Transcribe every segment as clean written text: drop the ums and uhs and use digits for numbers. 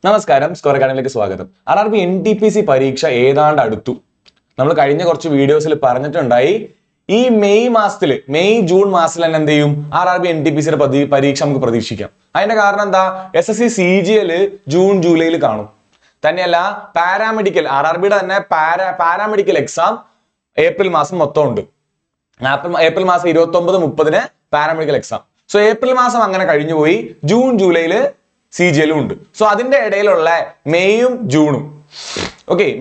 നമസ്കാരം, സ്കോർ അക്കാഡമിയിലേക്ക് സ്വാഗതം. RRB NTPC പരീക്ഷ ഏതാണ്ട് അടുത്തു. നമ്മൾ കഴിഞ്ഞ കുറച്ച് വീഡിയോസിൽ പറഞ്ഞിട്ടുണ്ടായി ഈ മെയ് ജൂൺ മാസത്തിൽ തന്നെ എന്ത് ചെയ്യും RRB NTPC പരീക്ഷ നമുക്ക് പ്രതീക്ഷിക്കാം. അതിന്റെ കാരണം എന്താ? SSC CGL ജൂൺ ജൂലൈയിൽ കാണും. തന്നെയല്ല പാരാമെഡിക്കൽ RRBയുടെ തന്നെ പാരാമെഡിക്കൽ എക്സാം ഏപ്രിൽ മാസം മൊത്തം ഉണ്ട്. ഏപ്രിൽ മാസം 29-30 പാരാമെഡിക്കൽ എക്സാം. സോ ഏപ്രിൽ മാസം അങ്ങനെ കഴിഞ്ഞു പോയി. ജൂൺ ജൂലൈയില് CGL ഉണ്ട്. സോ അതിന്റെ ഇടയിലുള്ള മെയ്യും ജൂണും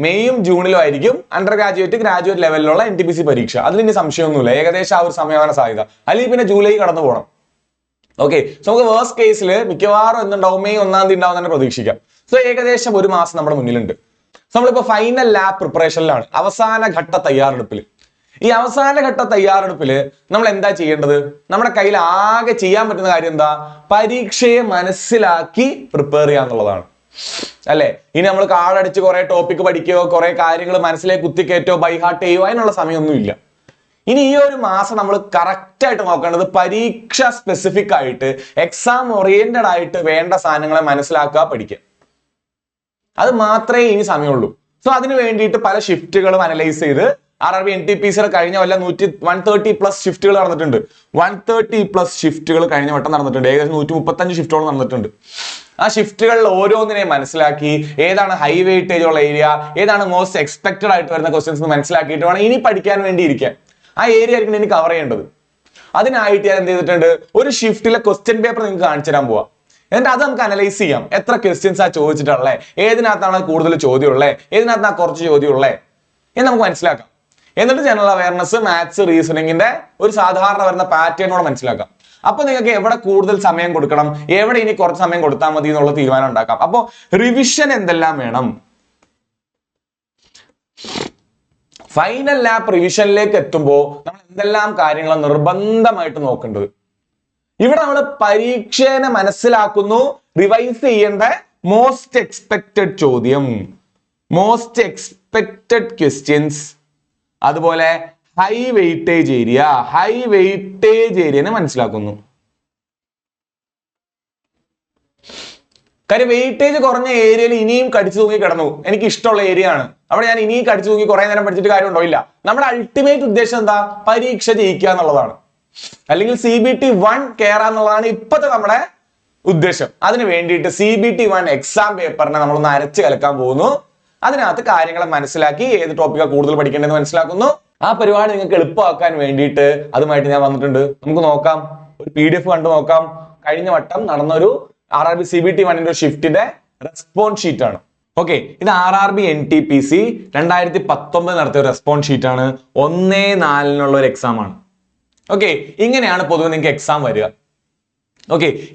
മെയ്യും ജൂണിലും ആയിരിക്കും അണ്ടർ ഗ്രാജുവേറ്റ് ലെവലിലുള്ള NTPC പരീക്ഷ. അതിൽ ഇനി സംശയമൊന്നുമില്ല. ഏകദേശം ആ ഒരു സമയമാണ് സാധ്യത. അല്ലെങ്കിൽ പിന്നെ ജൂലൈ കടന്നു പോകണം. സോ നമുക്ക് വേഴ്സ്റ്റ് കേസിൽ മിക്കവാറും എന്തുണ്ടാവും, മെയ് 1-ാം തീയതി ഉണ്ടാവും തന്നെ പ്രതീക്ഷിക്കാം. സോ ഏകദേശം ഒരു മാസം നമ്മുടെ മുന്നിലുണ്ട്. സോ നമ്മളിപ്പോ ഫൈനൽ ലാബ് പ്രിപ്പറേഷനിലാണ്, അവസാന ഘട്ട തയ്യാറെടുപ്പിൽ. ഈ അവസാന ഘട്ട തയ്യാറെടുപ്പിൽ നമ്മൾ എന്താ ചെയ്യേണ്ടത്? നമ്മുടെ കയ്യിൽ ആകെ ചെയ്യാൻ പറ്റുന്ന കാര്യം എന്താ? പരീക്ഷയെ മനസ്സിലാക്കി പ്രിപ്പയർ ചെയ്യുക എന്നുള്ളതാണ്, അല്ലെ? ഇനി നമ്മൾ കാർഡടിച്ച് കുറെ ടോപ്പിക് പഠിക്കുകയോ കുറെ കാര്യങ്ങൾ മനസ്സിലേക്ക് കുത്തിക്കയറ്റോ ബൈഹാർട്ട് ചെയ്യുകയോ അതിനുള്ള സമയമൊന്നുമില്ല. ഇനി ഈ ഒരു മാസം നമ്മൾ കറക്റ്റ് ആയിട്ട് നോക്കേണ്ടത് പരീക്ഷ സ്പെസിഫിക് ആയിട്ട് എക്സാം ഓറിയന്റഡ് ആയിട്ട് വേണ്ട സാധനങ്ങളെ മനസ്സിലാക്കുക, പഠിക്കുക. അത് മാത്രമേ ഇനി സമയമുള്ളൂ. സോ അതിന് വേണ്ടിയിട്ട് പല ഷിഫ്റ്റുകളും അനലൈസ് ചെയ്ത് RRB NTPC കഴിഞ്ഞ കൊല്ലം 130+ ഷിഫ്റ്റുകൾ നടന്നിട്ടുണ്ട്. 130+ ഷിഫ്റ്റുകൾ കഴിഞ്ഞ വട്ടം നടന്നിട്ടുണ്ട്. ഏകദേശം 135 ഷിഫ്റ്റോളം നടന്നിട്ടുണ്ട്. ആ ഷിഫ്റ്റുകളിൽ ഓരോന്നിനെയും മനസ്സിലാക്കി ഏതാണ് ഹൈ വെയിറ്റേജ് ഉള്ള ഏരിയ, ഏതാണ് മോസ്റ്റ് എക്സ്പെക്ടഡ് ആയിട്ട് വരുന്ന ക്വസ്റ്റ്യൻസ് മനസ്സിലാക്കിയിട്ട് വേണം ഇനി പഠിക്കാൻ വേണ്ടി ഇരിക്കാൻ. ആ ഏരിയ ആയിരിക്കും ഇനി കവർ ചെയ്യേണ്ടത്. അതിനായിട്ട് ഞാൻ എന്ത് ചെയ്തിട്ടുണ്ട്, ഒരു ഷിഫ്റ്റിലെ ക്വസ്റ്റ്യൻ പേപ്പർ നിങ്ങൾക്ക് കാണിച്ചു തരാൻ പോവാം. എന്നിട്ട് അത് നമുക്ക് അനലൈസ് ചെയ്യാം. എത്ര ക്വസ്റ്റ്യൻസ് ആ ചോദിച്ചിട്ടുള്ളത്, ഏതിനകത്താണ് കൂടുതൽ ചോദ്യം ഉള്ളത്, ഏതിനകത്താണ് കുറച്ച് ചോദ്യം ഉള്ളത് എന്ന് നമുക്ക് മനസ്സിലാക്കാം. എന്നിട്ട് ജനറൽ അവയർനെസ്, മാത്സ്, റീസണിങ്ങിന്റെ ഒരു സാധാരണ വരുന്ന പാറ്റേണോടെ മനസ്സിലാക്കാം. അപ്പൊ നിങ്ങൾക്ക് എവിടെ കൂടുതൽ സമയം കൊടുക്കണം, എവിടെ ഇനി കുറച്ച് സമയം കൊടുത്താൽ മതി എന്നുള്ള തീരുമാനം ഉണ്ടാക്കാം. അപ്പൊ റിവിഷൻ എന്തെല്ലാം വേണം? ഫൈനൽ ലാബ് റിവിഷനിലേക്ക് എത്തുമ്പോൾ നമ്മൾ എന്തെല്ലാം കാര്യങ്ങളാണ് നിർബന്ധമായിട്ട് നോക്കേണ്ടത്? ഇവിടെ നമ്മൾ പരീക്ഷയെ മനസ്സിലാക്കുന്നു, റിവൈസ് ചെയ്യേണ്ട മോസ്റ്റ് എക്സ്പെക്റ്റഡ് ചോദ്യം, മോസ്റ്റ് എക്സ്പെക്റ്റഡ് ക്വസ്റ്റ്യൻസ്, അതുപോലെ ഹൈ വെയിറ്റേജ് ഏരിയനെ മനസ്സിലാക്കുന്നു. കാര്യം വെയിറ്റേജ് കുറഞ്ഞ ഏരിയയിൽ ഇനിയും കടിച്ചു തൂങ്ങി കിടന്നു. എനിക്ക് ഇഷ്ടമുള്ള ഏരിയ ആണ്, അവിടെ ഞാൻ ഇനിയും കടിച്ചു തൂങ്ങി കുറെ നേരം പഠിച്ചിട്ട് കാര്യം ഉണ്ടോ? ഇല്ല. നമ്മുടെ അൾട്ടിമേറ്റ് ഉദ്ദേശം എന്താ? പരീക്ഷ ജയിക്കുക എന്നുള്ളതാണ്, അല്ലെങ്കിൽ CBT 1 കയറാന്നുള്ളതാണ് ഇപ്പോഴത്തെ നമ്മുടെ ഉദ്ദേശം. അതിന് വേണ്ടിയിട്ട് CBT 1 എക്സാം പേപ്പറിനെ നമ്മളൊന്ന് അരച്ച് കലക്കാൻ പോകുന്നു. അതിനകത്ത് കാര്യങ്ങളെ മനസ്സിലാക്കി ഏത് ടോപ്പിക്കാണ് കൂടുതൽ പഠിക്കേണ്ടതെന്ന് മനസ്സിലാക്കുന്നു. ആ പരിപാടി നിങ്ങൾക്ക് എളുപ്പമാക്കാൻ വേണ്ടിയിട്ട് അതുമായിട്ട് ഞാൻ വന്നിട്ടുണ്ട്. നമുക്ക് നോക്കാം, ഒരു PDF കണ്ടു നോക്കാം. കഴിഞ്ഞ വട്ടം നടന്നൊരു RRB CBT 1 ഷിഫ്റ്റിന്റെ റെസ്പോൺസ് ഷീറ്റ് ആണ്. ഇത് RRB NTPC 2019 നടത്തിയ റെസ്പോൺസ് ഷീറ്റ് ആണ്. 1-4 ഒരു എക്സാം ആണ്. ഇങ്ങനെയാണ് പൊതുവെ നിങ്ങൾക്ക് എക്സാം വരിക.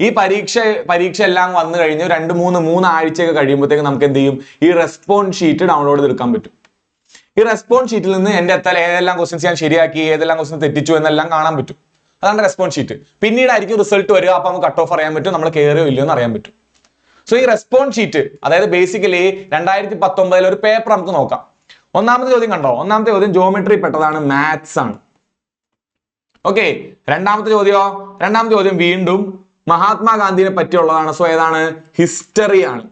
ഈ പരീക്ഷ എല്ലാം വന്നു കഴിഞ്ഞ് 2-3 ആഴ്ചയൊക്കെ കഴിയുമ്പോഴത്തേക്ക് നമുക്ക് എന്ത് ചെയ്യും, ഈ റെസ്പോൺസ് ഷീറ്റ് ഡൗൺലോഡ് ചെയ്തെടുക്കാൻ പറ്റും. ഈ റെസ്പോൺസ് ഷീറ്റിൽ നിന്ന് എന്റെ ഏതെല്ലാം ക്വസ്റ്റ്യൻസ് ഞാൻ ശരിയാക്കി, ഏതെല്ലാം ക്വസ്റ്റ്യൻ തെറ്റിച്ചു എന്നെല്ലാം കാണാൻ പറ്റും. അതാണ് റെസ്പോൺസ് ഷീറ്റ്. പിന്നീടായിരിക്കും റിസൾട്ട് വരിക. അപ്പൊ നമുക്ക് കട്ട് ഓഫ് അറിയാൻ പറ്റും, നമ്മൾ കയറിയോ ഇല്ലയോ എന്ന് അറിയാൻ പറ്റും. സോ ഈ റെസ്പോൺസ് ഷീറ്റ്, അതായത് ബേസിക്കലി 2019 ഒരു പേപ്പർ നമുക്ക് നോക്കാം. ഒന്നാമത്തെ ചോദ്യം കണ്ടോ? ഒന്നാമത്തെ ചോദ്യം ജോമെട്രി പെട്ടതാണ്, മാത്സ് ആണ്. രണ്ടാമത്തെ ചോദ്യം വീണ്ടും മഹാത്മാഗാന്ധിനെ പറ്റിയുള്ളതാണ്. സോ ഏതാണ്? ഹിസ്റ്ററി ആണ്.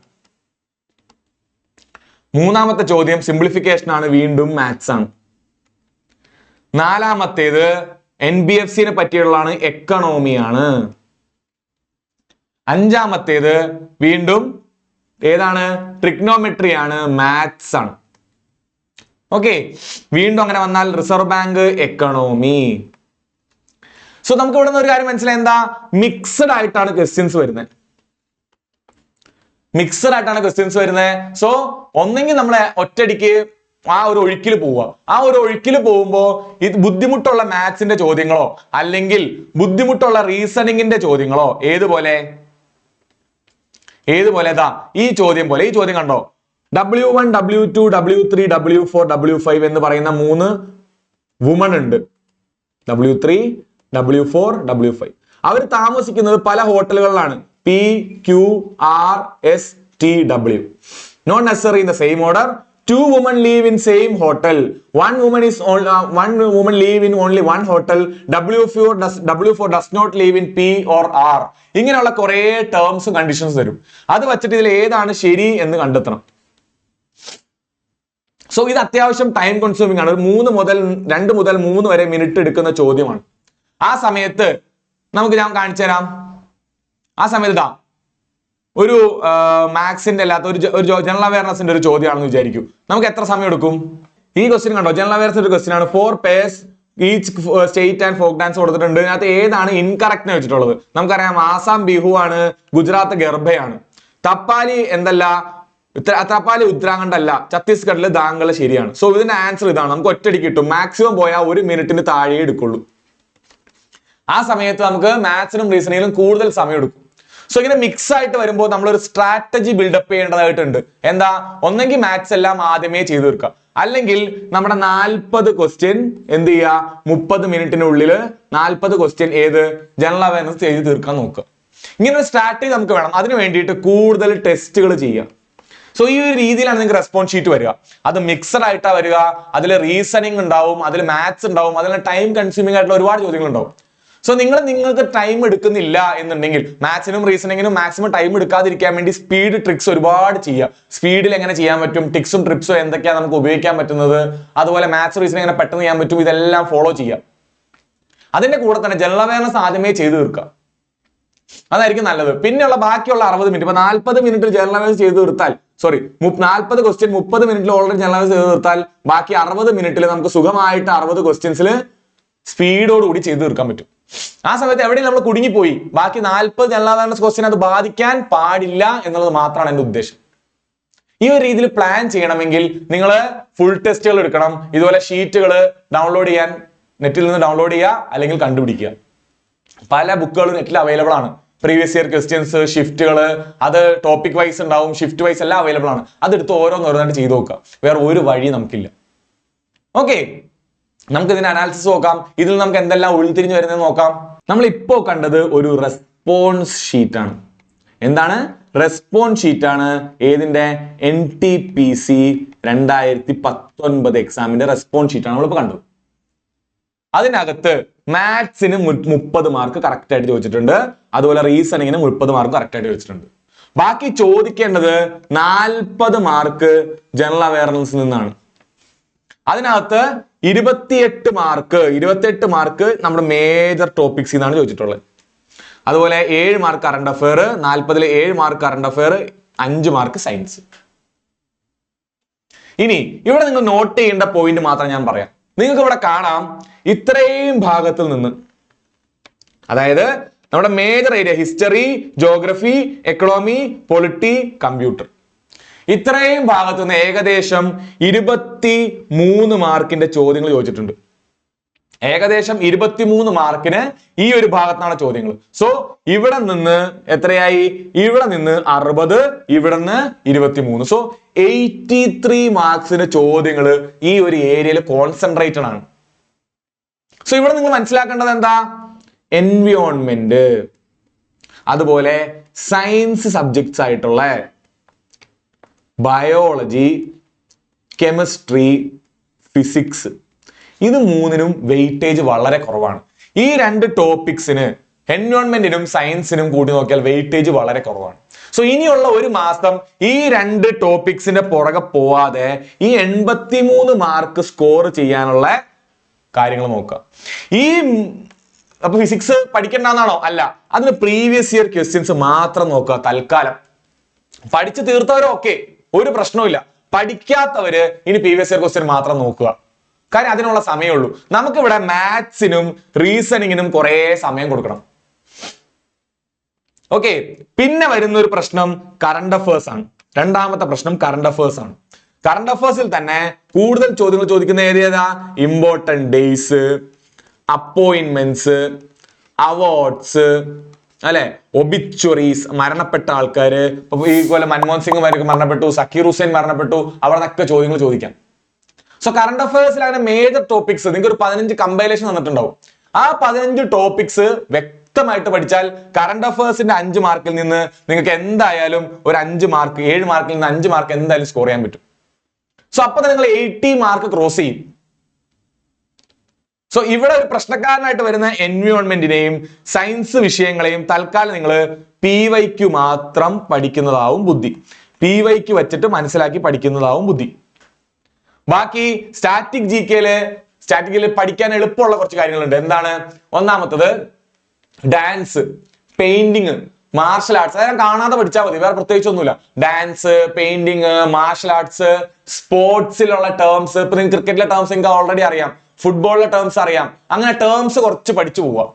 മൂന്നാമത്തെ ചോദ്യം സിംപ്ലിഫിക്കേഷൻ ആണ്, വീണ്ടും മാത്സ് ആണ്. നാലാമത്തേത് NBFC-നെ പറ്റിയുള്ളതാണ്, എക്കണോമി ആണ്. അഞ്ചാമത്തേത് വീണ്ടും ഏതാണ്? ട്രിഗ്നോമെട്രി ആണ്, മാത്സ് ആണ്. വീണ്ടും അങ്ങനെ വന്നാൽ റിസർവ് ബാങ്ക്, എക്കണോമി. സോ നമുക്ക് ഇവിടെ നിന്ന് ഒരു കാര്യം മനസ്സിലായി, എന്താ? മിക്സഡ് ആയിട്ടാണ് ക്വസ്റ്റ്യൻസ് വരുന്നത്. സോ ഒന്നെങ്കിൽ നമ്മളെ ഒറ്റയടിക്ക് ആ ഒരു ഒഴുക്കിൽ പോവുക. ആ ഒരു ഒഴുക്കിൽ പോകുമ്പോൾ ഇത് ബുദ്ധിമുട്ടുള്ള മാത്സിന്റെ ചോദ്യങ്ങളോ അല്ലെങ്കിൽ ബുദ്ധിമുട്ടുള്ള റീസണിങ്ങിന്റെ ചോദ്യങ്ങളോ ഏതുപോലെ ഈ ചോദ്യം പോലെ. ഈ ചോദ്യം കണ്ടോ? W1, W2, W3, W4, W5 എന്ന് പറയുന്ന 3 വുമൺ ഉണ്ട്. W3, W4, W5. അവർ താമസിക്കുന്നത് പല ഹോട്ടലുകളിലാണ്. P, Q, R, S, T, W. Not necessarily in the same order. two women live in same hotel, one woman live in only one hotel, W4 does not live in P or R. ഇങ്ങനെയുള്ള കുറെ ടേംസും conditions തരും. അത് വെച്ചിട്ട് ഇതിൽ ഏതാണ് ശരി എന്ന് കണ്ടെത്തണം. സോ ഇത് അത്യാവശ്യം ടൈം കൺസ്യൂമിംഗ് ആണ്. ഒരു 2 മുതൽ 3 വരെ മിനിറ്റ് എടുക്കുന്ന ചോദ്യമാണ്. ആ സമയത്ത് നമുക്ക് ഞാൻ കാണിച്ചു തരാം. ആ സമയത്ത് ഒരു മാത്സിന്റെ അല്ലാത്ത ഒരു ജനറൽ അവയർനെസിന്റെ ഒരു ചോദ്യമാണെന്ന് വിചാരിക്കും. നമുക്ക് എത്ര സമയം എടുക്കും? ഈ ക്വസ്റ്റ്യൻ കണ്ടോ, ജനറൽ അവയർനെസ് ഒരു ക്വസ്റ്റ്യൻ ആണ്. 4 pairs each state and folk dance കൊടുത്തിട്ടുണ്ട്. ഇതിനകത്ത് ഏതാണ് ഇൻകറക്റ്റ് എന്ന് വെച്ചിട്ടുള്ളത്? നമുക്കറിയാം ആസാം ബിഹു ആണ്, ഗുജറാത്ത് ഗർഭയാണ്. തപ്പാലി എന്തല്ല, തപ്പാലി ഉത്തരാഖണ്ഡ് അല്ല, ഛത്തീസ്ഗഡില് ദാംഗൾ ശരിയാണ്. സോ ഇതിന്റെ ആൻസർ ഇതാണ്. നമുക്ക് ഒറ്റയടിക്ക് കിട്ടും. മാക്സിമം പോയാൽ 1 മിനിറ്റിന് താഴെ എടുക്കുള്ളൂ. ആ സമയത്ത് നമുക്ക് മാത്സിനും റീസണിങ്ങിലും കൂടുതൽ സമയം എടുക്കും. സോ ഇങ്ങനെ മിക്സ് ആയിട്ട് വരുമ്പോൾ നമ്മളൊരു സ്ട്രാറ്റജി ബിൽഡപ്പ് ചെയ്യേണ്ടതായിട്ടുണ്ട്. എന്താ? ഒന്നെങ്കിൽ മാത്സ് എല്ലാം ആദ്യമേ ചെയ്തു തീർക്കുക, അല്ലെങ്കിൽ നമ്മുടെ 40 ക്വസ്റ്റ്യൻ എന്ത് ചെയ്യുക, 30 മിനിറ്റിനുള്ളിൽ 40 ക്വസ്റ്റ്യൻ ഏത് ജനറൽ അവയർനെസ് ചെയ്ത് തീർക്കാൻ നോക്കുക. ഇങ്ങനെ ഒരു സ്ട്രാറ്റജി നമുക്ക് വേണം. അതിന് വേണ്ടിയിട്ട് കൂടുതൽ ടെസ്റ്റുകൾ ചെയ്യുക. സോ ഈ ഒരു രീതിയിലാണ് നിങ്ങൾക്ക് റെസ്പോൺസ് ഷീറ്റ് വരിക. അത് മിക്സഡ് ആയിട്ടാണ് വരിക. അതിൽ റീസണിങ് ഉണ്ടാവും, അതിൽ മാത്സ് ഉണ്ടാവും, അതിൽ ടൈം കൺസ്യൂമിംഗ് ആയിട്ടുള്ള ഒരുപാട് ചോദ്യങ്ങൾ ഉണ്ടാവും. സോ നിങ്ങൾക്ക് ടൈം എടുക്കുന്നില്ല എന്നുണ്ടെങ്കിൽ മാത്സിനും റീസണിങ്ങിനും മാക്സിമം ടൈം എടുക്കാതിരിക്കാൻ വേണ്ടി സ്പീഡ് ട്രിക്സ് ഒരുപാട് ചെയ്യുക. സ്പീഡിൽ എങ്ങനെ ചെയ്യാൻ പറ്റും, ടിക്സും ട്രിപ്സും എന്തൊക്കെയാണ് നമുക്ക് ഉപയോഗിക്കാൻ പറ്റുന്നത്, അതുപോലെ മാത്സ് റീസണിങ് എങ്ങനെ പെട്ടെന്ന് ചെയ്യാൻ പറ്റും, ഇതെല്ലാം ഫോളോ ചെയ്യുക. അതിന്റെ കൂടെ തന്നെ ജനറൽ അവയർനെസ് ആദ്യമേ ചെയ്തു തീർക്കുക. അതായിരിക്കും നല്ലത്. പിന്നെയുള്ള ബാക്കിയുള്ള 60 മിനിറ്റ്, ഇപ്പൊ 40 മിനിറ്റിൽ ജനറൽ അവയർനെസ് ചെയ്തു തീർത്താൽ, 40 ക്വസ്റ്റ്യൻ 30 മിനിറ്റിൽ ഓൾറെഡി ജനറൽ അവയർനെസ് ചെയ്തു തീർത്താൽ ബാക്കി 60 മിനിറ്റിൽ നമുക്ക് സുഖമായിട്ട് 60 ക്വസ്റ്റ്യൻസിൽ സ്പീഡോടുകൂടി ചെയ്തു തീർക്കാൻ പറ്റും. ആ സമയത്ത് എവിടെയും നമ്മൾ കുടുങ്ങിപ്പോയി ബാക്കി 40 ജനറൽ അവയർനെസ് ക്വസ്റ്റ്യൻ അത് ബാധിക്കാൻ പാടില്ല എന്നുള്ളത് മാത്രമാണ് എന്റെ ഉദ്ദേശം. ഈ ഒരു രീതിയിൽ പ്ലാൻ ചെയ്യണമെങ്കിൽ നിങ്ങൾ ഫുൾ ടെസ്റ്റുകൾ എടുക്കണം. ഇതുപോലെ ഷീറ്റുകൾ ഡൗൺലോഡ് ചെയ്യാൻ നെറ്റിൽ നിന്ന് ഡൗൺലോഡ് ചെയ്യുക, അല്ലെങ്കിൽ കണ്ടുപിടിക്കുക. പല ബുക്കുകളും നെറ്റിൽ അവൈലബിൾ ആണ്. പ്രീവിയസ് ഇയർ ക്വസ്റ്റ്യൻസ്, ഷിഫ്റ്റുകൾ, അത് ടോപ്പിക് വൈസ് ഉണ്ടാവും, ഷിഫ്റ്റ് വൈസ് എല്ലാം അവൈലബിൾ ആണ്. അതെടുത്ത് ഓരോന്നോരോന്നായിട്ട് ചെയ്ത് നോക്കുക. വേറെ ഒരു വഴി നമുക്കില്ല. ഓക്കെ, നമുക്ക് ഇതിന്റെ അനാലിസിസ് നോക്കാം. ഇതിൽ നമുക്ക് എന്തെല്ലാം ഉൾത്തിരിഞ്ഞു വരുന്നത് നോക്കാം. നമ്മൾ ഇപ്പോ കണ്ടത് ഒരു റെസ്പോൺസ് ഷീറ്റ് ആണ്. എന്താണ്? റെസ്പോൺസ് ഷീറ്റ് ആണ്. ഏതിന്റെ? NTPC 2019 എക്സാമിന്റെ റെസ്പോൺസ് ഷീറ്റ് ആണ് നമ്മളിപ്പോ കണ്ടത്. അതിനകത്ത് മാത്സിന് 30 മാർക്ക് കറക്റ്റ് ആയിട്ട് ചോദിച്ചിട്ടുണ്ട്. അതുപോലെ റീസണിങ്ങിന് 30 മാർക്ക് കറക്റ്റ് ആയിട്ട് ചോദിച്ചിട്ടുണ്ട്. ബാക്കി ചോദിക്കേണ്ടത് 40 മാർക്ക് ജനറൽ അവയർനെസ് നിന്നാണ്. അതിനകത്ത് 28 മാർക്ക് നമ്മുടെ മേജർ ടോപ്പിക്സിൽ നിന്നാണ് ചോദിച്ചിട്ടുള്ളത്. അതുപോലെ 7 mark current affair, 40 7 mark current affair, 5 mark science. ഇനി ഇവിടെ നിങ്ങൾ നോട്ട് ചെയ്യേണ്ട പോയിന്റ് മാത്രം ഞാൻ പറയാം. നിങ്ങൾക്ക് ഇവിടെ കാണാം, ഇത്രയും ഭാഗത്തിൽ നിന്ന്, അതായത് നമ്മുടെ major area history, geography, economy, polity, computer, ഇത്രയും ഭാഗത്തു നിന്ന് ഏകദേശം 23 മാർക്കിന്റെ ചോദ്യങ്ങൾ ചോദിച്ചിട്ടുണ്ട്. ഏകദേശം 23 മാർക്കിന് ഈ ഒരു ഭാഗത്താണ് ചോദ്യങ്ങൾ. സോ ഇവിടെ നിന്ന് എത്രയായി? ഇവിടെ നിന്ന് 60, ഇവിടെ നിന്ന് 23. സോ 83 മാർക്സിന് ചോദ്യങ്ങൾ ഈ ഒരു ഏരിയയിൽ കോൺസെൻട്രേറ്റഡ് ആണ്. സോ ഇവിടെ നിങ്ങൾ മനസ്സിലാക്കേണ്ടത് എന്താ? എൻവിയോൺമെന്റ്, അതുപോലെ സയൻസ് സബ്ജക്ട്സ് ആയിട്ടുള്ള ബയോളജി, കെമിസ്ട്രി, ഫിസിക്സ്, ഇത് 3നും വെയിറ്റേജ് വളരെ കുറവാണ്. ഈ 2 ടോപ്പിക്സിന്, എൻവയോൺമെന്റിനും സയൻസിനും കൂടി നോക്കിയാൽ വെയിറ്റേജ് വളരെ കുറവാണ്. സോ ഇനിയുള്ള ഒരു മാസം ഈ 2 ടോപ്പിക്സിന്റെ പുറകെ പോവാതെ ഈ 83 മാർക്ക് സ്കോർ ചെയ്യാനുള്ള കാര്യങ്ങൾ നോക്കുക. അപ്പൊ ഫിസിക്സ് പഠിക്കണ്ടെന്നാണോ? അല്ല, അതിന് പ്രീവിയസ് ഇയർ ക്വസ്റ്റ്യൻസ് മാത്രം നോക്കുക തൽക്കാലം. പഠിച്ചു തീർത്തവരൊക്കെ ഒരു പ്രശ്നവുമില്ല. പഠിക്കാത്തവര് ഇനി പ്രീവിയസ് ഇയർ ക്വസ്റ്റ്യൻ മാത്രം നോക്കുക. കാര്യം അതിനുള്ള സമയമുള്ളൂ. നമുക്കിവിടെ മാത്സിനും റീസണിങ്ങിനും കുറെ സമയം കൊടുക്കണം. ഓക്കെ, പിന്നെ വരുന്ന ഒരു പ്രശ്നം കറണ്ട് അഫേഴ്സ് ആണ്. രണ്ടാമത്തെ പ്രശ്നം കറണ്ട് അഫേഴ്സ് ആണ്. കറണ്ട് അഫേഴ്സിൽ തന്നെ കൂടുതൽ ചോദ്യങ്ങൾ ചോദിക്കുന്ന ഏതാ? ഇമ്പോർട്ടന്റ് ഡേയ്സ്, അപ്പോയിന്റ്മെന്റ്സ്, അവാർഡ്സ്, അല്ലെ, ഒബിച്വറീസ്, മരണപ്പെട്ട ആൾക്കാര്. ഈ പോലെ മൻമോഹൻ സിംഗ് മരണപ്പെട്ടു, സക്കീർ ഹുസൈൻ മരണപ്പെട്ടു, അവിടെ ചോദ്യങ്ങൾ ചോദിക്കാം. സോ കറണ്ട് അഫയേഴ്സിൽ അങ്ങനെ മേജർ ടോപ്പിക്സ് നിങ്ങൾക്ക് ഒരു 15 കമ്പൈലേഷൻ തന്നിട്ടുണ്ടാവും. ആ 15 ടോപ്പിക്സ് വ്യക്തമായിട്ട് പഠിച്ചാൽ കറണ്ട് അഫയേഴ്സിന്റെ 5 മാർക്കിൽ നിന്ന് നിങ്ങൾക്ക് എന്തായാലും ഒരു 5 മാർക്ക്, 7 മാർക്കിൽ നിന്ന് 5 മാർക്ക് എന്തായാലും സ്കോർ ചെയ്യാൻ പറ്റും. സോ അപ്പൊ നിങ്ങൾ 80 മാർക്ക് ക്രോസ് ചെയ്യും. സോ ഇവിടെ ഒരു പ്രശ്നക്കാരനായിട്ട് വരുന്ന എൻവയോൺമെന്റിനെയും സയൻസ് വിഷയങ്ങളെയും തൽക്കാലം നിങ്ങൾ PYQ മാത്രം പഠിക്കുന്നതാവും ബുദ്ധി. PYQ വെച്ചിട്ട് മനസ്സിലാക്കി പഠിക്കുന്നതാവും ബുദ്ധി. ബാക്കി സ്റ്റാറ്റിക്കില് പഠിക്കാൻ എളുപ്പമുള്ള കുറച്ച് കാര്യങ്ങളുണ്ട്. എന്താണ്? ഒന്നാമത്തത് ഡാൻസ്, പെയിന്റിങ്, മാർഷൽ ആർട്സ്. അതെല്ലാം കാണാതെ പഠിച്ചാൽ മതി, വേറെ പ്രത്യേകിച്ചൊന്നുമില്ല. ഡാൻസ്, പെയിന്റിങ്, മാർഷൽ ആർട്സ്, സ്പോർട്സിലുള്ള ടേംസ്. ഇപ്പൊ നിങ്ങൾക്ക് ക്രിക്കറ്റിലെ ടേംസ് നിങ്ങൾക്ക് ഓൾറെഡി അറിയാം, ഫുട്ബോളിലെ ടേംസ് അറിയാം. അങ്ങനെ ടേംസ് കുറച്ച് പഠിച്ചു പോവുക.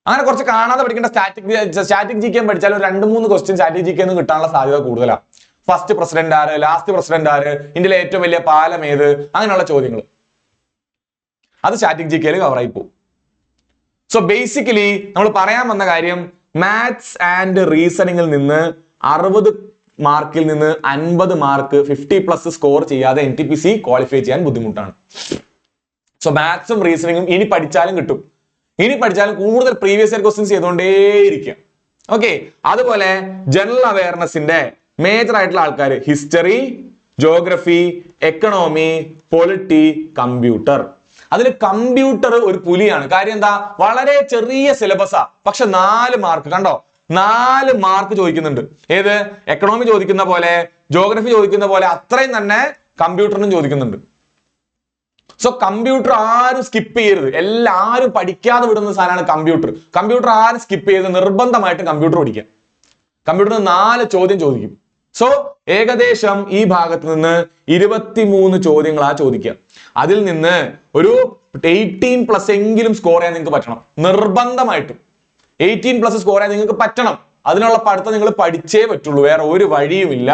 അങ്ങനെ കുറച്ച് കാണാതെ പഠിക്കേണ്ട സ്റ്റാറ്റിക് GK പഠിച്ചാൽ ഒരു 2-3 ക്വസ്റ്റ്യൻ സ്റ്റാറ്റിക് GK കിട്ടാനുള്ള സാധ്യത കൂടുതലാണ്. ഫസ്റ്റ് പ്രസിഡന്റ് ആര്, ലാസ്റ്റ് പ്രസിഡന്റ് ആര്, ഇന്ത്യയിലെ ഏറ്റവും വലിയ പാലം ഏത്, അങ്ങനെയുള്ള ചോദ്യങ്ങൾ അത് സ്റ്റാറ്റിക് GKയിൽ കവർ ആയി പോകും. സോ ബേസിക്കലി നമ്മൾ പറയാൻ വന്ന കാര്യം, മാത്സ് ആൻഡ് റീസണിങ്ങിൽ നിന്ന് 60 മാർക്കിൽ നിന്ന് 50 മാർക്ക് 50+ സ്കോർ ചെയ്യാതെ NTPC ക്വാളിഫൈ ചെയ്യാൻ ബുദ്ധിമുട്ടാണ്. സോ മാത്സും റീസണിങ്ങും ഇനി പഠിച്ചാലും കിട്ടും. ഇനി പഠിച്ചാലും കൂടുതൽ പ്രീവിയസ് ഇയർ ക്വസ്റ്റ്യൻസ് ചെയ്തുകൊണ്ടേയിരിക്കുക. ഓക്കെ. അതുപോലെ ജനറൽ അവയർനെസിന്റെ മേജർ ആയിട്ടുള്ള ആൾക്കാർ history, geography, economy, polity, computer. അതിൽ കമ്പ്യൂട്ടർ ഒരു പുലിയാണ്. കാര്യം എന്താ? വളരെ ചെറിയ സിലബസാ, പക്ഷെ 4 മാർക്ക്. കണ്ടോ, 4 മാർക്ക് ചോദിക്കുന്നുണ്ട്. ഏത്? എക്കണോമി ചോദിക്കുന്ന പോലെ, ജോഗ്രഫി ചോദിക്കുന്ന പോലെ അത്രയും തന്നെ കമ്പ്യൂട്ടറിനും ചോദിക്കുന്നുണ്ട്. സോ കമ്പ്യൂട്ടർ ആരും സ്കിപ്പ് ചെയ്യരുത്. എല്ലാവരും പഠിക്കാതെ വിടുന്ന സാധനമാണ് കമ്പ്യൂട്ടർ. കമ്പ്യൂട്ടർ ആരും സ്കിപ്പ് ചെയ്ത് നിർബന്ധമായിട്ട് കമ്പ്യൂട്ടർ പഠിക്കാം. കമ്പ്യൂട്ടറിന് 4 ചോദ്യം ചോദിക്കും. സോ ഏകദേശം ഈ ഭാഗത്ത് നിന്ന് 23 ചോദ്യങ്ങളാ ചോദിക്കുക. അതിൽ നിന്ന് ഒരു 18+ എങ്കിലും സ്കോർ ചെയ്യാൻ നിങ്ങൾക്ക് പറ്റണം. നിർബന്ധമായിട്ടും 18+ സ്കോർ ചെയ്യാൻ നിങ്ങൾക്ക് പറ്റണം. അതിനുള്ള പഠിത്തം നിങ്ങൾ പഠിച്ചേ പറ്റുള്ളൂ, വേറെ ഒരു വഴിയുമില്ല.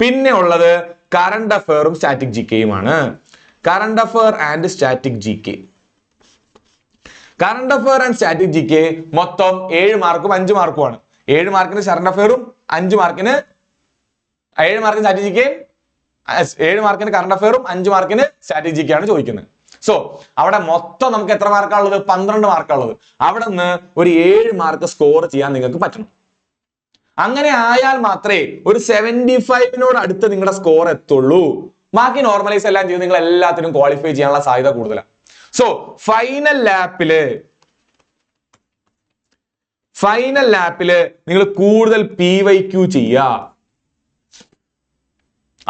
പിന്നെ ഉള്ളത് കറണ്ട് അഫയറും സ്റ്റാറ്റിക് GKയുമാണ്. Current affair and static GK. Current affair and static GK മൊത്തം 7 മാർക്കും 5 മാർക്കുമാണ്. 7 മാർക്കിന് കറണ്ട് അഫയറും 5 മാർക്കിന് 7 മാർക്കിന് സ്റ്റാറ്റിക് GK, 7 മാർക്കിന് കറണ്ട് അഫയറും 5 മാർക്കിന് സ്റ്റാറ്റിക് GK ആണ് ചോദിക്കുന്നത്. സോ അവിടെ മൊത്തം നമുക്ക് എത്ര മാർക്കാണുള്ളത്? 12 മാർക്കാണുള്ളത്. അവിടെ നിന്ന് ഒരു 7 മാർക്ക് സ്കോർ ചെയ്യാൻ നിങ്ങൾക്ക് പറ്റണം. അങ്ങനെ ആയാൽ മാത്രമേ ഒരു 75 അടുത്ത് നിങ്ങളുടെ സ്കോർ എത്തുള്ളൂ. ബാക്കി നോർമലൈസ് എല്ലാം ചെയ്ത് നിങ്ങൾ എല്ലാത്തിനും ക്വാളിഫൈ ചെയ്യാനുള്ള സാധ്യത കൂടുതലാണ്. സോ ഫൈനൽ ലാപ്പില് നിങ്ങൾ കൂടുതൽ PYQ ചെയ്യുക.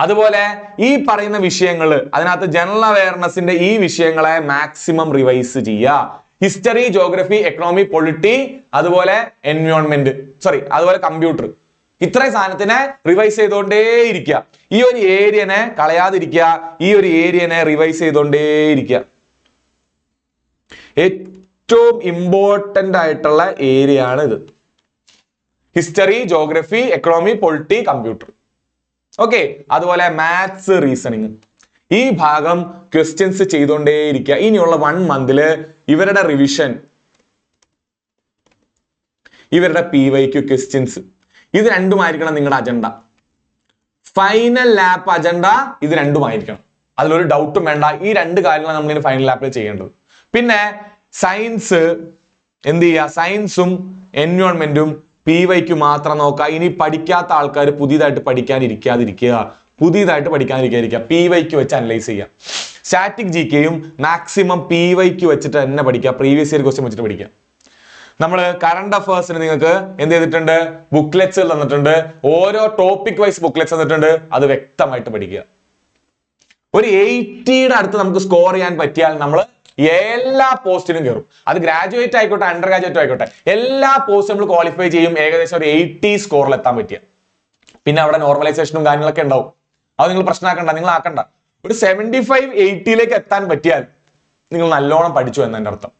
അതുപോലെ ഈ പറയുന്ന വിഷയങ്ങൾ, അതിനകത്ത് ജനറൽ അവയർനെസിന്റെ ഈ വിഷയങ്ങളെ മാക്സിമം റിവൈസ് ചെയ്യുക. ഹിസ്റ്ററി, ജോഗ്രഫി, എക്കണോമി, പൊളിറ്റി, അതുപോലെ അതുപോലെ കമ്പ്യൂട്ടർ. ഇത്രയും സാധനത്തിനെ റിവൈസ് ചെയ്തുകൊണ്ടേയിരിക്കുക. ഈ ഒരു ഏരിയനെ കളയാതിരിക്കുക, ഈ ഒരു ഏരിയനെ റിവൈസ് ചെയ്തുകൊണ്ടേയിരിക്കുക. ഏറ്റവും ഇമ്പോർട്ടന്റ് ആയിട്ടുള്ള ഏരിയ ആണ് ഇത്. History, geography, economy, polity, computer. Okay. അതുപോലെ മാത്സ്, റീസണിങ്. ഈ ഭാഗം ക്വസ്റ്റ്യൻസ് ചെയ്തുകൊണ്ടേയിരിക്കുക. ഇനിയുള്ള 1 മന്തില് ഇവരുടെ റിവിഷൻ, ഇവരുടെ PYQ ക്വസ്റ്റ്യൻസ്, ഇത് രണ്ടുമായിരിക്കണം നിങ്ങളുടെ അജണ്ട. ഫൈനൽ ലാപ്പ് അജണ്ട ഇത് രണ്ടുമായിരിക്കണം. അതിലൊരു ഡൗട്ടും വേണ്ട. ഈ 2 കാര്യങ്ങളാണ് നമ്മൾ ഇനി ഫൈനൽ ലാപ്പിൽ ചെയ്യേണ്ടത്. പിന്നെ സയൻസ് എന്ത് ചെയ്യുക? സയൻസും എൻവയോൺമെന്റും PYQ മാത്രം നോക്കുക. ഇനി പഠിക്കാത്ത ആൾക്കാർ പുതിയതായിട്ട് പഠിക്കാതിരിക്കുക. PYQ വെച്ച് അനലൈസ് ചെയ്യുക. സ്റ്റാറ്റിക് GKയും മാക്സിമം PYQ വെച്ചിട്ട് തന്നെ പഠിക്കുക. പ്രീവിയസ് ഇയർ ക്വസ്റ്റ്യൻ വെച്ചിട്ട് പഠിക്കുക. നമ്മൾ കറണ്ട് അഫയേഴ്സിന് നിങ്ങൾക്ക് എന്ത് ചെയ്തിട്ടുണ്ട്? ബുക്ക്ലെറ്റ്സ് തന്നിട്ടുണ്ട്. ഓരോ ടോപ്പിക് വൈസ് ബുക്ക്ലെറ്റ്സ് തന്നിട്ടുണ്ട്. അത് വ്യക്തമായിട്ട് പഠിക്കുക. ഒരു 80 അടുത്ത് നമുക്ക് സ്കോർ ചെയ്യാൻ പറ്റിയാൽ നമ്മൾ എല്ലാ പോസ്റ്റിനും കയറും. അത് ഗ്രാജുവേറ്റ് ആയിക്കോട്ടെ, അണ്ടർ ഗ്രാജുവേറ്റ് ആയിക്കോട്ടെ, എല്ലാ പോസ്റ്റും നമ്മൾ ക്വാളിഫൈ ചെയ്യും. ഏകദേശം ഒരു 80 സ്കോറിൽ എത്താൻ പറ്റിയ. പിന്നെ അവിടെ നോർമലൈസേഷനും കാര്യങ്ങളൊക്കെ ഉണ്ടാവും. അത് നിങ്ങൾ പ്രശ്നമാക്കണ്ട, നിങ്ങൾ ആക്കണ്ട. ഒരു 75-80 എത്താൻ പറ്റിയാൽ നിങ്ങൾ നല്ലോണം പഠിച്ചു എന്നതിന്റെ അർത്ഥം.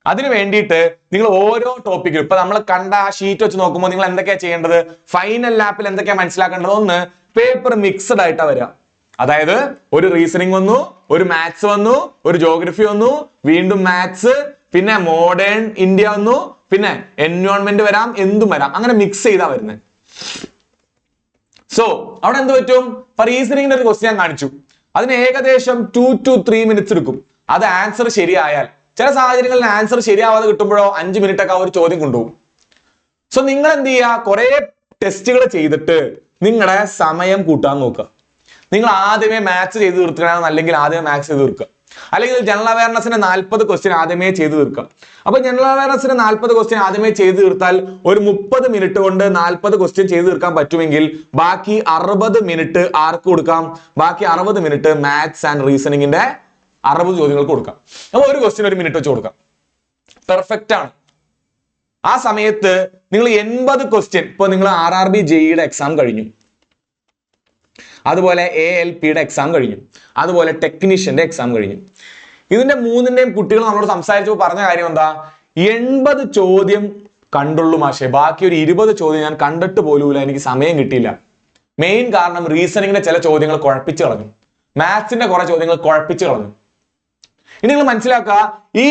അതിന് വേണ്ടിയിട്ട് നിങ്ങൾ ഓരോ ടോപ്പിക്കും, ഇപ്പൊ നമ്മൾ കണ്ട ആ ഷീറ്റ് വെച്ച് നോക്കുമ്പോൾ നിങ്ങൾ എന്തൊക്കെയാ ചെയ്യേണ്ടത്? ഫൈനൽ ലാപ്പിൽ എന്തൊക്കെയാ മനസ്സിലാക്കേണ്ടത്? ഒന്ന്, പേപ്പർ മിക്സഡ് ആയിട്ടാ വരിക. അതായത് ഒരു റീസണിങ് വന്നു, ഒരു മാത്സ് വന്നു, ഒരു ജോഗ്രഫി വന്നു, വീണ്ടും മാത്സ്, പിന്നെ മോഡേൺ ഇന്ത്യ വന്നു, പിന്നെ എൻവയോൺമെന്റ് വരാം, എന്തും വരാം. അങ്ങനെ മിക്സ് ചെയ്താ വരുന്നത്. സോ അവിടെ എന്ത് പറ്റും? റീസണിങ്ങിന്റെ ഒരു ക്വസ്റ്റ്യൻ ഞാൻ കാണിച്ചു. അതിന് ഏകദേശം 2 to 3 minutes എടുക്കും. അത് ആൻസർ ശരിയായാൽ. ചില സാഹചര്യങ്ങളിൽ ആൻസർ ശരിയാവാതെ കിട്ടുമ്പോഴോ 5 minute ഒക്കെ ആ ഒരു ചോദ്യം കൊണ്ടുപോകും. സോ നിങ്ങൾ എന്ത് ചെയ്യുക? കുറെ ടെസ്റ്റുകൾ ചെയ്തിട്ട് നിങ്ങളുടെ സമയം കൂട്ടാൻ നോക്കുക. നിങ്ങൾ ആദ്യമേ മാത്സ് ചെയ്ത് തീർക്കണം, അല്ലെങ്കിൽ ആദ്യമേ മാത്സ് ചെയ്ത് തീർക്കുക. അല്ലെങ്കിൽ ജനറൽ അവയർനെസ്സിന്റെ 40 ക്വസ്റ്റ്യൻ ആദ്യമേ ചെയ്ത് തീർക്കാം. അപ്പൊ ജനറൽ അവയർനെസ്സിന്റെ 40 ക്വസ്റ്റ്യൻ ആദ്യമേ ചെയ്ത് തീർത്താൽ ഒരു 30 മിനിറ്റ് കൊണ്ട് 40 ക്വസ്റ്റ്യൻ ചെയ്ത് തീർക്കാൻ പറ്റുമെങ്കിൽ ബാക്കി 60 മിനിറ്റ് ആർക്ക് കൊടുക്കാം? ബാക്കി 60 മിനിറ്റ് മാത്സ് ആൻഡ് റീസണിങ്ങിന്റെ 60 ചോദ്യങ്ങൾക്ക് കൊടുക്കാം. അപ്പൊ ഒരു ക്വസ്റ്റ്യൻ 1 മിനിറ്റ് വെച്ച് കൊടുക്കാം. പെർഫെക്റ്റ് ആണ്. ആ സമയത്ത് നിങ്ങൾ 80 ക്വസ്റ്റ്യൻ, ഇപ്പൊ നിങ്ങൾ RRB JEE എക്സാം കഴിഞ്ഞു, അതുപോലെ ALPയുടെ എക്സാം കഴിഞ്ഞു, അതുപോലെ ടെക്നീഷ്യന്റെ എക്സാം കഴിഞ്ഞു. ഇതിന്റെ മൂന്നിന്റെയും കുട്ടികൾ നമ്മളോട് സംസാരിച്ചപ്പോൾ പറഞ്ഞ കാര്യം എന്താ? 80 ചോദ്യം കണ്ടുള്ളൂ മാഷെ, ബാക്കി ഒരു 20 ചോദ്യം ഞാൻ കണ്ടിട്ട് പോലുമില്ല, എനിക്ക് സമയം കിട്ടിയില്ല. മെയിൻ കാരണം റീസണിങ്ങിന്റെ ചില ചോദ്യങ്ങൾ കുഴപ്പിച്ചു കളഞ്ഞു, മാത്സിന്റെ കുറെ ചോദ്യങ്ങൾ കുഴപ്പിച്ചു കളഞ്ഞു. ഇനി നിങ്ങൾ മനസ്സിലാക്കുക, ഈ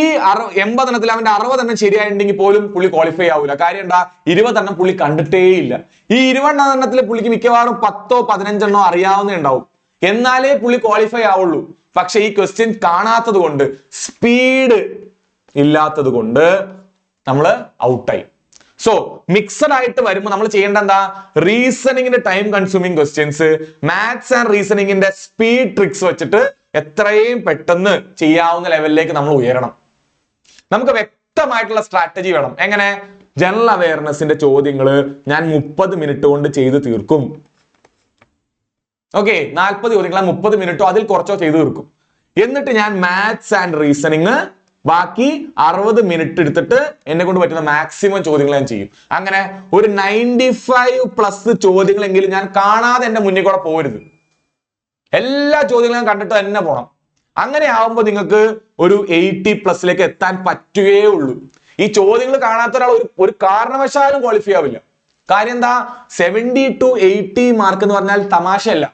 80 എണ്ണത്തിൽ അവന്റെ 60 എണ്ണം ശരിയായിട്ടുണ്ടെങ്കിൽ പോലും പുള്ളി ക്വാളിഫൈ ആവില്ല. കാര്യം എന്താ? 20 എണ്ണം പുള്ളി കണ്ടിട്ടേ ഇല്ല. ഈ 20 എണ്ണത്തിൽ പുള്ളിക്ക് മിക്കവാറും 10 15 അറിയാവുന്നേ ഉണ്ടാവും, എന്നാലേ പുള്ളി ക്വാളിഫൈ ആവുള്ളൂ. പക്ഷെ ഈ ക്വസ്റ്റ്യൻ കാണാത്തത് കൊണ്ട്, സ്പീഡ് ഇല്ലാത്തത് കൊണ്ട് നമ്മൾ ഔട്ടായി. സോ മിക്സഡ് ആയിട്ട് വരുമ്പോൾ നമ്മൾ ചെയ്യേണ്ട എന്താ? റീസണിങ്ങിന്റെ time consuming questions, maths and റീസണിങ്ങിന്റെ സ്പീഡ് ട്രിക്സ് വെച്ചിട്ട് എത്രയും പെട്ടെന്ന് ചെയ്യാവുന്ന ലെവലിലേക്ക് നമ്മൾ ഉയരണം. നമുക്ക് വ്യക്തമായിട്ടുള്ള സ്ട്രാറ്റജി വേണം. എങ്ങനെ? ജനറൽ അവയർനെസിന്റെ ചോദ്യങ്ങൾ ഞാൻ 30 മിനിറ്റ് കൊണ്ട് ചെയ്ത് തീർക്കും. ഓക്കെ, 40 ചോദ്യങ്ങൾ 30 മിനിറ്റോ അതിൽ കുറച്ചോ ചെയ്ത് തീർക്കും. എന്നിട്ട് ഞാൻ മാത്സ് ആൻഡ് റീസണിങ് ബാക്കി 60 മിനിറ്റ് എടുത്തിട്ട് എന്നെ കൊണ്ട് പറ്റുന്ന മാക്സിമം ചോദ്യങ്ങൾ ഞാൻ ചെയ്യും. അങ്ങനെ ഒരു 95+ ചോദ്യങ്ങളെങ്കിലും ഞാൻ കാണാതെ എന്റെ മുന്നിൽ കൂടെ പോരുത്. എല്ലാ ചോദ്യങ്ങളും ഞാൻ കണ്ടിട്ട് തന്നെ പോണം. അങ്ങനെ ആവുമ്പോൾ നിങ്ങൾക്ക് ഒരു 80+ എത്താൻ പറ്റുകയേ ഉള്ളൂ. ഈ ചോദ്യങ്ങൾ കാണാത്ത ഒരാൾ ഒരു കാരണവശാലും ക്വാളിഫൈ ആവില്ല. കാര്യം എന്താ? 70 to 80 മാർക്ക് എന്ന് പറഞ്ഞാൽ തമാശയല്ല.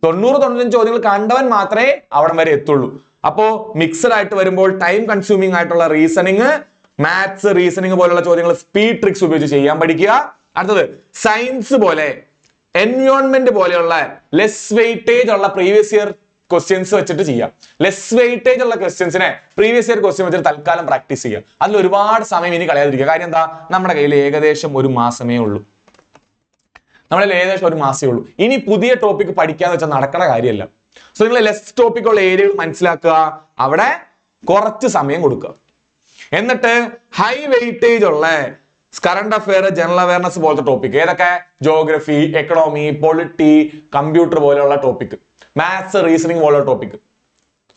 90-95 ചോദ്യങ്ങൾ കണ്ടവൻ മാത്രമേ അവിടെ വരെ എത്തുള്ളൂ. അപ്പോ മിക്സഡ് ആയിട്ട് വരുമ്പോൾ ടൈം കൺസ്യൂമിംഗ് ആയിട്ടുള്ള റീസണിങ്, മാത്സ് റീസണിങ് പോലുള്ള ചോദ്യങ്ങൾ സ്പീഡ് ട്രിക്സ് ഉപയോഗിച്ച് ചെയ്യാൻ പഠിക്കുക. അടുത്തത് സയൻസ് പോലെ, എൻവയോൺമെന്റ് പോലെയുള്ള ലെസ് വെയിറ്റേജ് ഉള്ള പ്രീവിയസ് ഇയർ ക്വസ്റ്റ്യൻസ് വെച്ചിട്ട് ചെയ്യാം. ലെസ് വെയിറ്റേജ് ഉള്ള ക്വസ്റ്റ്യൻസിനെ പ്രീവിയസ് ഇയർ ക്വസ്റ്റ്യൻ വെച്ചിട്ട് തൽക്കാലം പ്രാക്ടീസ് ചെയ്യുക. അതിൽ ഒരുപാട് സമയം ഇനി കളയാതിരിക്കുക. കാര്യം എന്താ? നമ്മുടെ കയ്യിൽ ഏകദേശം 1 മാസമേ ഉള്ളൂ. നമ്മളിൽ ഏകദേശം 1 മാസമേ ഉള്ളൂ. ഇനി പുതിയ ടോപ്പിക് പഠിക്കാന്ന് വെച്ചാൽ നടക്കണ കാര്യമല്ല. സോ നിങ്ങൾ ലെസ് ടോപ്പിക് ഉള്ള ഏരിയകൾ മനസ്സിലാക്കുക, അവിടെ കുറച്ച് സമയം കൊടുക്കുക. എന്നിട്ട് ഹൈ വെയിറ്റേജ് ഉള്ള കറണ്ട് അഫെയർ, ജനറൽ അവയർനെസ് പോലത്തെ ടോപ്പിക്, ഏതൊക്കെ? ജോഗ്രഫി, എക്കണോമി, പൊളിറ്റി, കമ്പ്യൂട്ടർ പോലെയുള്ള ടോപ്പിക്, മാത്സ് റീസണിങ് പോലുള്ള ടോപ്പിക്.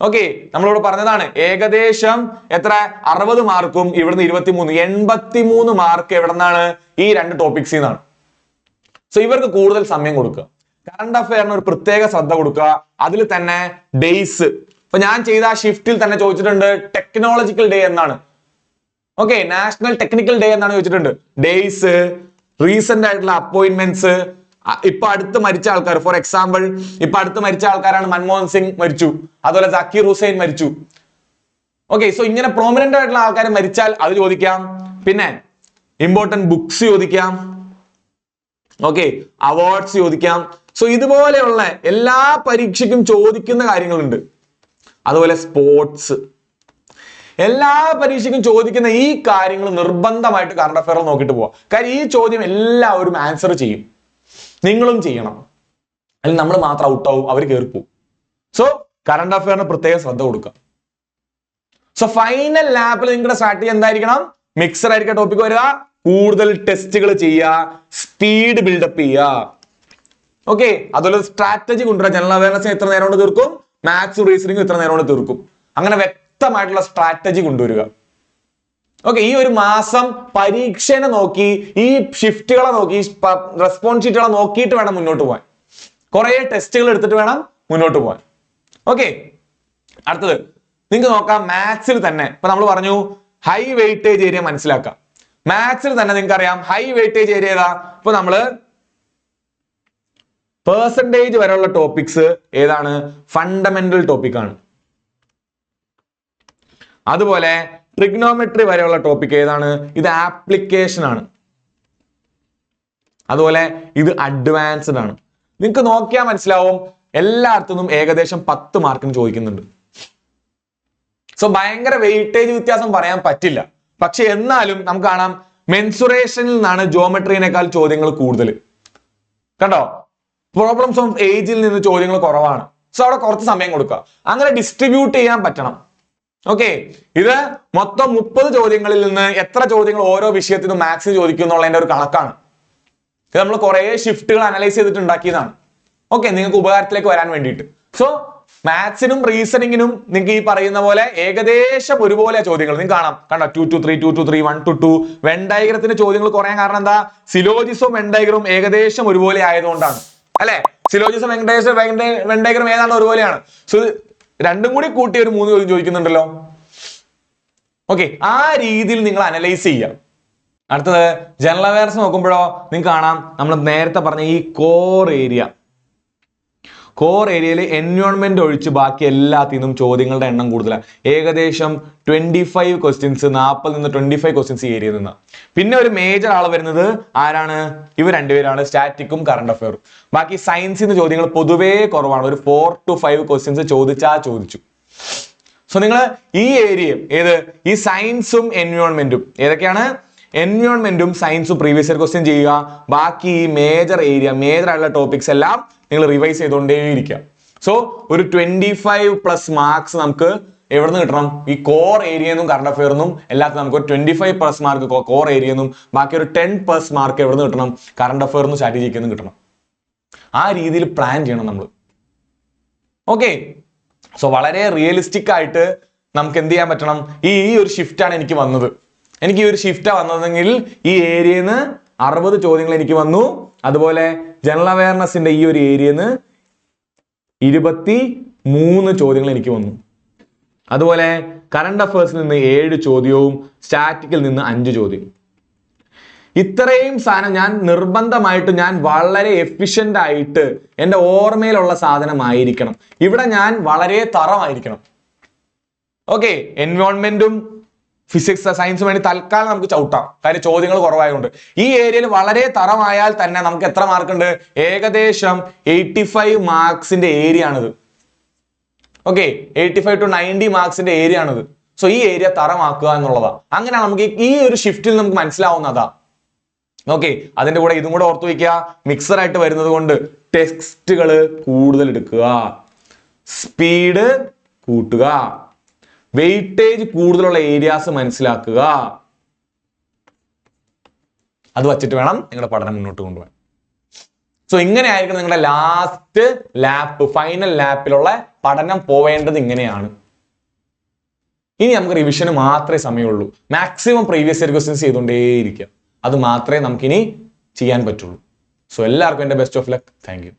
ഓക്കെ, നമ്മളിവിടെ പറഞ്ഞതാണ് ഏകദേശം എത്ര? 60 മാർക്കും ഇവിടുന്ന് 23, 83 മാർക്ക് എവിടെ നിന്നാണ്? ഈ 2 ടോപ്പിക്സിൽ നിന്നാണ്. സോ ഇവർക്ക് കൂടുതൽ സമയം കൊടുക്കുക. കറണ്ട് അഫെയറിന് ഒരു പ്രത്യേക ശ്രദ്ധ കൊടുക്കുക. അതിൽ തന്നെ ഡേയ്സ്, ഇപ്പൊ ഞാൻ ചെയ്ത ആ ഷിഫ്റ്റിൽ തന്നെ ചോദിച്ചിട്ടുണ്ട് ടെക്നോളജിക്കൽ ഡേ എന്നാണ്. ഓക്കെ, നാഷണൽ ടെക്നിക്കൽ ഡേ എന്നാണ് ചോദിച്ചിട്ടുണ്ട്. ഡേയ്സ്, റീസെന്റ് ആയിട്ടുള്ള അപ്പോയിന്റ്മെന്റ്സ്, ഇപ്പൊ അടുത്ത് മരിച്ച ആൾക്കാർ, ഫോർ എക്സാമ്പിൾ ഇപ്പൊ അടുത്ത് മരിച്ച ആൾക്കാരാണ് മൻമോഹൻ സിംഗ് മരിച്ചു, അതുപോലെ സക്കീർ ഹുസൈൻ മരിച്ചു. ഓക്കെ, സോ ഇങ്ങനെ പ്രോമിനന്റ് ആയിട്ടുള്ള ആൾക്കാർ മരിച്ചാൽ അത് ചോദിക്കാം. പിന്നെ ഇമ്പോർട്ടന്റ് ബുക്സ് ചോദിക്കാം. ഓക്കെ, അവാർഡ്സ് ചോദിക്കാം. സോ ഇതുപോലെയുള്ള എല്ലാ പരീക്ഷയ്ക്കും ചോദിക്കുന്ന കാര്യങ്ങളുണ്ട്. അതുപോലെ സ്പോർട്സ്, എല്ലാ പരീക്ഷയ്ക്കും ചോദിക്കുന്ന ഈ കാര്യങ്ങൾ നിർബന്ധമായിട്ട് കറണ്ട് അഫെയർ നോക്കിയിട്ട് പോവാം. കാര്യം ഈ ചോദ്യം എല്ലാവരും ആൻസർ ചെയ്യും, നിങ്ങളും ചെയ്യണം. അല്ലെങ്കിൽ നമ്മൾ മാത്രം ഔട്ടാവും, അവർ കയറിപ്പോവും. സോ കറണ്ട് അഫെയറിന് പ്രത്യേക ശ്രദ്ധ കൊടുക്കുക. സോ ഫൈനൽ ലാപ്പിൽ നിങ്ങളുടെ സ്ട്രാറ്റജി എന്തായിരിക്കണം? മിക്സഡ് ആയിരിക്കും ടോപ്പിക് വരിക, കൂടുതൽ ടെസ്റ്റുകൾ ചെയ്യുക, സ്പീഡ് ബിൽഡപ്പ് ചെയ്യുക. ഓക്കെ, അതുപോലെ സ്ട്രാറ്റജി കൊണ്ടുവരാം. ജനറൽ അവയർനെസ് എത്ര നേരം കൊണ്ട് തീർക്കും, മാത്സ് റീസണിംഗ് എത്ര നേരം കൊണ്ട് തീർക്കും, അങ്ങനെ വ്യക്തമായിട്ടുള്ള സ്ട്രാറ്റജി കൊണ്ടുവരിക. ഓക്കെ, ഈ ഒരു മാസം പരീക്ഷനെ നോക്കി, ഈ ഷിഫ്റ്റുകളെ നോക്കി, റെസ്പോൺസ് ഷീറ്റുകളെ നോക്കിയിട്ട് വേണം മുന്നോട്ട് പോകാൻ. കുറെ ടെസ്റ്റുകൾ എടുത്തിട്ട് വേണം മുന്നോട്ട് പോകാൻ. ഓക്കെ, അടുത്തത് നിങ്ങൾക്ക് നോക്കാം. മാത്സിൽ തന്നെ ഇപ്പൊ നമ്മൾ പറഞ്ഞു ഹൈ വെയിറ്റേജ് ഏരിയ മനസ്സിലാക്കാം. മാത്സിൽ തന്നെ നിങ്ങൾക്ക് അറിയാം ഹൈ വെയിറ്റേജ് ഏരിയ ഏതാ? ഇപ്പൊ നമ്മള് പെർസെന്റേജ് വരെയുള്ള ടോപ്പിക്സ് ഏതാണ്? ഫണ്ടമെന്റൽ ടോപ്പിക് ആണ്. അതുപോലെ ട്രിഗ്നോമെട്രി വരെയുള്ള ടോപ്പിക് ഏതാണ്? ഇത് ആപ്ലിക്കേഷൻ ആണ്. അതുപോലെ ഇത് അഡ്വാൻസ്ഡ് ആണ്. നിങ്ങൾക്ക് നോക്കിയാൽ മനസ്സിലാവും എല്ലായിടത്തുനിന്നും ഏകദേശം 10 മാർക്കിന് ചോദിക്കുന്നുണ്ട്. സോ ഭയങ്കര വെയിറ്റേജ് വ്യത്യാസം പറയാൻ പറ്റില്ല. പക്ഷെ എന്നാലും നമുക്ക് കാണാം മെൻസുറേഷനിൽ നിന്നാണ് ജോമെട്രിനേക്കാൾ ചോദ്യങ്ങൾ കൂടുതൽ. കണ്ടോ? പ്രോബ്ലംസ് ഓഫ് ഏജിൽ നിന്ന് ചോദ്യങ്ങൾ കുറവാണ്. സോ അവിടെ കുറച്ച് സമയം കൊടുക്കുക. അങ്ങനെ ഡിസ്ട്രിബ്യൂട്ട് ചെയ്യാൻ പറ്റണം. ഓക്കെ, ഇത് മൊത്തം 30 ചോദ്യങ്ങളിൽ നിന്ന് എത്ര ചോദ്യങ്ങൾ ഓരോ വിഷയത്തിനും മാത്സ് ചോദിക്കും എന്നുള്ളതിന്റെ ഒരു കണക്കാണ്. ഇത് നമ്മൾ കുറെ ഷിഫ്റ്റുകൾ അനലൈസ് ചെയ്തിട്ട് ഉണ്ടാക്കിയതാണ്. ഓക്കെ, നിങ്ങൾക്ക് ഉപകാരത്തിലേക്ക് വരാൻ വേണ്ടിയിട്ട്. സോ മാത്സിനും റീസണിങ്ങിനും നിങ്ങൾക്ക് ഈ പറയുന്ന പോലെ ഏകദേശം ഒരുപോലെ ചോദ്യങ്ങൾ നിങ്ങൾക്ക് കാണാം. കണ്ടോ, 2 to 3, 2 to 3, 1 to 2. വെൻ ഡയഗ്രത്തിന്റെ ചോദ്യങ്ങൾ കുറയാൻ കാരണം എന്താ? സിലോജിസും വെൻ ഡയഗ്രവും ഏകദേശം ഒരുപോലെ ആയതുകൊണ്ടാണ്, അല്ലെ? സിലോജിസും വെൻ ഡയഗ്രം ഏതാണ്ട് ഒരുപോലെയാണ്. സോ രണ്ടും കൂടി കൂട്ടി ഒരു 3 ചോദ്യം ചോദിക്കുന്നുണ്ടല്ലോ. ഓക്കെ, ആ രീതിയിൽ നിങ്ങൾ അനലൈസ് ചെയ്യാം. അടുത്തത് ജനറൽ അവയർനെസ് നോക്കുമ്പോഴോ നിങ്ങൾക്ക് കാണാം, നമ്മൾ നേരത്തെ പറഞ്ഞ ഈ കോർ ഏരിയയിൽ എൻവയോൺമെന്റ് ഒഴിച്ച് ബാക്കി എല്ലാത്തിൽ നിന്നും ചോദ്യങ്ങളുടെ എണ്ണം കൂടുതലാണ്. ഏകദേശം 25 ക്വസ്റ്റ്യൻസ്, 40 നിന്ന് 25 ക്വസ്റ്റ്യൻസ് ഈ ഏരിയയിൽ നിന്ന്. പിന്നെ ഒരു മേജർ ആൾ വരുന്നത് ആരാണ്? ഇവർ രണ്ടുപേരാണ്, സ്റ്റാറ്റിക്കും കറണ്ട് അഫയറും. ബാക്കി സയൻസിൽ നിന്ന് ചോദ്യങ്ങൾ പൊതുവേ കുറവാണ്. ഒരു 4 to 5 ക്വസ്റ്റ്യൻസ് ചോദിച്ചു. സോ നിങ്ങൾ ഈ ഏരിയ ഈ സയൻസും എൻവയോൺമെന്റും ഏതൊക്കെയാണ്? എൻവയോൺമെന്റും സയൻസും പ്രീവിയസ് ഇയർ ക്വസ്റ്റ്യൻ ചെയ്യുക. ബാക്കി ഈ മേജർ ആയിട്ടുള്ള ടോപ്പിക്സ് എല്ലാം നിങ്ങൾ റിവൈസ് ചെയ്തുകൊണ്ടേയിരിക്കുക. സോ ഒരു 25+ മാർക്സ് നമുക്ക് എവിടെ നിന്ന് കിട്ടണം? ഈ കോർ ഏരിയന്നും കറണ്ട് അഫയർന്നും എല്ലാത്തിനും നമുക്ക് ഒരു 25+ മാർക്ക് കോർ ഏരിയന്നും ബാക്കി ഒരു 10+ മാർക്ക് എവിടെ നിന്ന് കിട്ടണം? കറണ്ട് അഫയർന്നും സ്ട്രാറ്റജിക്കൊന്നും കിട്ടണം. ആ രീതിയിൽ പ്ലാൻ ചെയ്യണം നമ്മൾ. ഓക്കെ, സോ വളരെ റിയലിസ്റ്റിക് ആയിട്ട് നമുക്ക് എന്ത് ചെയ്യാൻ പറ്റണം? ഈ ഒരു ഷിഫ്റ്റാണ് എനിക്ക് വന്നത്. എനിക്ക് ഈ ഒരു ഷിഫ്റ്റാണ് വന്നതെങ്കിൽ ഈ ഏരിയയിൽ നിന്ന് 60 ചോദ്യങ്ങൾ എനിക്ക് വന്നു. അതുപോലെ ജനറൽ അവയർനെസിന്റെ ഈ ഒരു ഏരിയയിൽ നിന്ന് 23 ചോദ്യങ്ങൾ എനിക്ക് വന്നു. അതുപോലെ കറണ്ട് അഫയേഴ്സിൽ നിന്ന് 7 ചോദ്യവും സ്റ്റാറ്റിക്കിൽ നിന്ന് 5 ചോദ്യം. ഇത്രയും സാധനം ഞാൻ വളരെ എഫിഷ്യന്റ് ആയിട്ട് എൻ്റെ ഓർമ്മയിലുള്ള സാധനമായിരിക്കണം. ഇവിടെ ഞാൻ വളരെ തറമായിരിക്കണം. ഓക്കെ, എൻവയോൺമെന്റും ഫിസിക്സ് സയൻസും വേണ്ടി തൽക്കാലം നമുക്ക് ചവിട്ടാം, കാര്യം ചോദ്യങ്ങൾ കുറവായതുകൊണ്ട്. ഈ ഏരിയയിൽ വളരെ തറമായാൽ തന്നെ നമുക്ക് എത്ര മാർക്ക് ഉണ്ട്? ഏകദേശം 85 മാർക്സിന്റെ ഏരിയ ആണിത്. ഓക്കെ, 85 to 90 മാർക്സിന്റെ ഏരിയ ആണിത്. സോ ഈ ഏരിയ തറമാക്കുക എന്നുള്ളതാ. അങ്ങനെ നമുക്ക് ഈ ഒരു ഷിഫ്റ്റിൽ നമുക്ക് മനസ്സിലാവുന്നതാ. ഓക്കെ, അതിന്റെ കൂടെ ഇതും കൂടെ ഓർത്തു വയ്ക്കുക, മിക്സർ ആയിട്ട് വരുന്നത് കൊണ്ട് ടെക്സ്റ്റുകൾ കൂടുതൽ എടുക്കുക, സ്പീഡ് കൂട്ടുക, വെയിറ്റേജ് കൂടുതലുള്ള ഏരിയാസ് മനസ്സിലാക്കുക. അത് വച്ചിട്ട് വേണം നിങ്ങളുടെ പഠനം മുന്നോട്ട് കൊണ്ടുപോകാൻ. സോ ഇങ്ങനെ ആയിരിക്കണം നിങ്ങളുടെ ലാസ്റ്റ് ഫൈനൽ ലാപ്പിലുള്ള പഠനം പോവേണ്ടത്. ഇങ്ങനെയാണ്. ഇനി നമുക്ക് റിവിഷന് മാത്രമേ സമയമുള്ളൂ. മാക്സിമം പ്രീവിയസ് ഇയർ ക്വസ്റ്റ്യൻസ് ചെയ്തുകൊണ്ടേയിരിക്കുക. അത് മാത്രമേ നമുക്കിനി ചെയ്യാൻ പറ്റുള്ളൂ. സോ എല്ലാവർക്കും എൻ്റെ best of luck. Thank U.